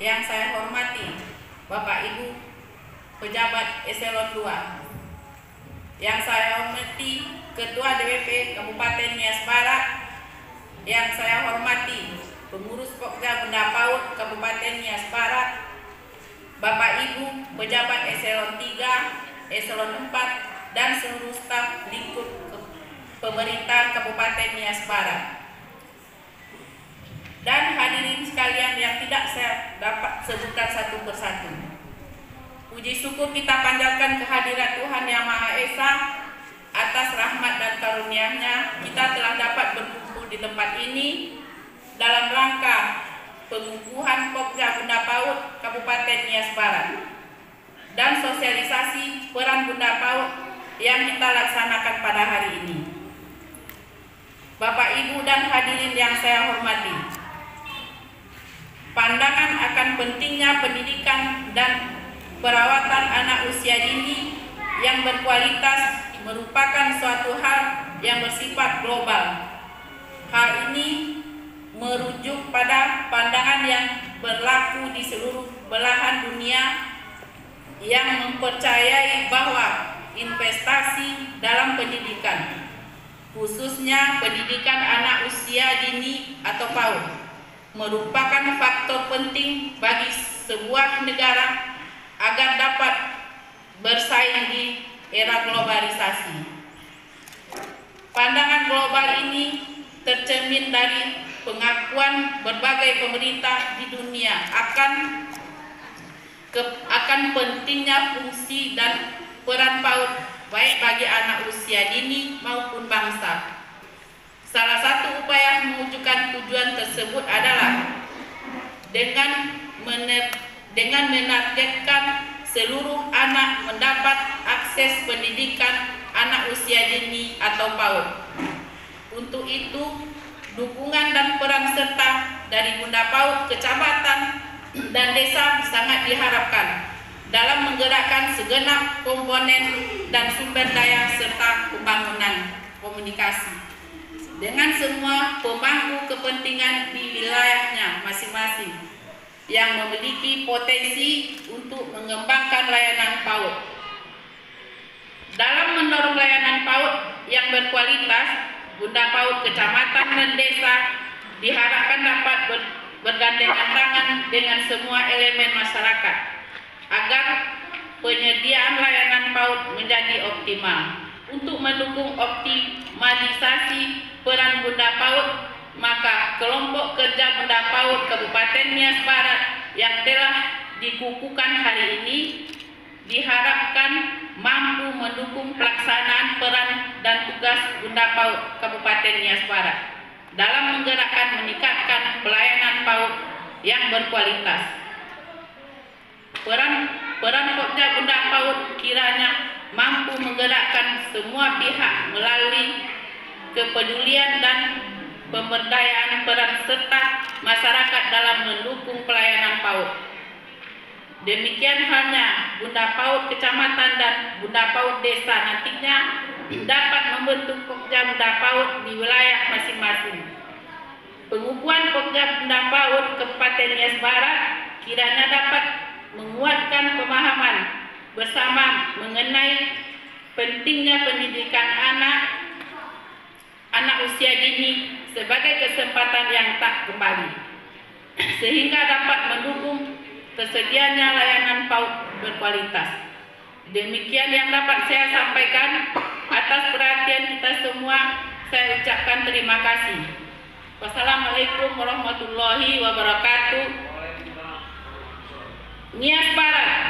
yang saya hormati Bapak Ibu pejabat eselon 2, yang saya hormati Ketua DPP Kabupaten Nias Barat, yang saya hormati pengurus Pokja Bunda PAUD Kabupaten Nias Barat, Bapak Ibu pejabat eselon 3, eselon 4, dan seluruh staf lingkup pemerintah Kabupaten Nias Barat. Dan hadirin sekalian yang tidak saya dapat sebutkan satu persatu. Puji syukur kita panjatkan kehadirat Tuhan Yang Maha Esa atas rahmat dan karunia-Nya kita telah dapat berkumpul di tempat ini dalam rangka pengukuhan Pokja Bunda PAUD Kabupaten Nias Barat dan sosialisasi peran Bunda PAUD yang kita laksanakan pada hari ini. Bapak Ibu dan hadirin yang saya hormati, pandangan akan pentingnya pendidikan dan perawatan anak usia dini yang berkualitas merupakan suatu hal yang bersifat global. Hal ini merujuk pada pandangan yang berlaku di seluruh belahan dunia yang mempercayai bahwa investasi dalam pendidikan, khususnya pendidikan anak usia dini atau PAUD, merupakan faktor penting bagi sebuah negara agar dapat bersaing di era globalisasi. Pandangan global ini tercermin dari pengakuan berbagai pemerintah di dunia akan pentingnya fungsi dan peran PAUD baik bagi anak usia dini maupun bangsa. Salah satu upaya mewujudkan tujuan tersebut adalah dengan menargetkan seluruh anak mendapat akses pendidikan anak usia dini atau PAUD. Untuk itu, dukungan dan peran serta dari Bunda PAUD kecamatan dan desa sangat diharapkan dalam menggerakkan segenap komponen dan sumber daya serta pembangunan komunikasi dengan semua pemangku kepentingan di wilayahnya masing-masing yang memiliki potensi untuk mengembangkan layanan PAUD. Dalam mendorong layanan PAUD yang berkualitas, Bunda PAUD kecamatan dan desa diharapkan dapat bergandengan tangan dengan semua elemen masyarakat agar penyediaan layanan PAUD menjadi optimal. Untuk mendukung optimalisasi peran Bunda PAUD, maka kelompok kerja Bunda PAUD Kabupaten Nias Barat yang telah dikukuhkan hari ini diharapkan mampu mendukung pelaksanaan peran dan tugas Bunda PAUD Kabupaten Nias Barat dalam menggerakkan meningkatkan pelayanan PAUD yang berkualitas. Peran Pokja Bunda PAUD kiranya mampu menggerakkan semua pihak melalui kepedulian dan pemberdayaan peran serta masyarakat dalam mendukung pelayanan PAUD. Demikian halnya Bunda PAUD kecamatan dan Bunda PAUD desa nantinya dapat membentuk Pokja Bunda PAUD di wilayah masing-masing. Pengukuhan Pokja Bunda PAUD Kabupaten Nias Barat kiranya dapat menguatkan pemahaman bersama mengenai pentingnya pendidikan anak usia dini sebagai kesempatan yang tak kembali, sehingga dapat mendukung tersedianya layanan PAUD berkualitas. Demikian yang dapat saya sampaikan. Atas perhatian kita semua, saya ucapkan terima kasih. Wassalamualaikum warahmatullahi wabarakatuh. Nias Barat.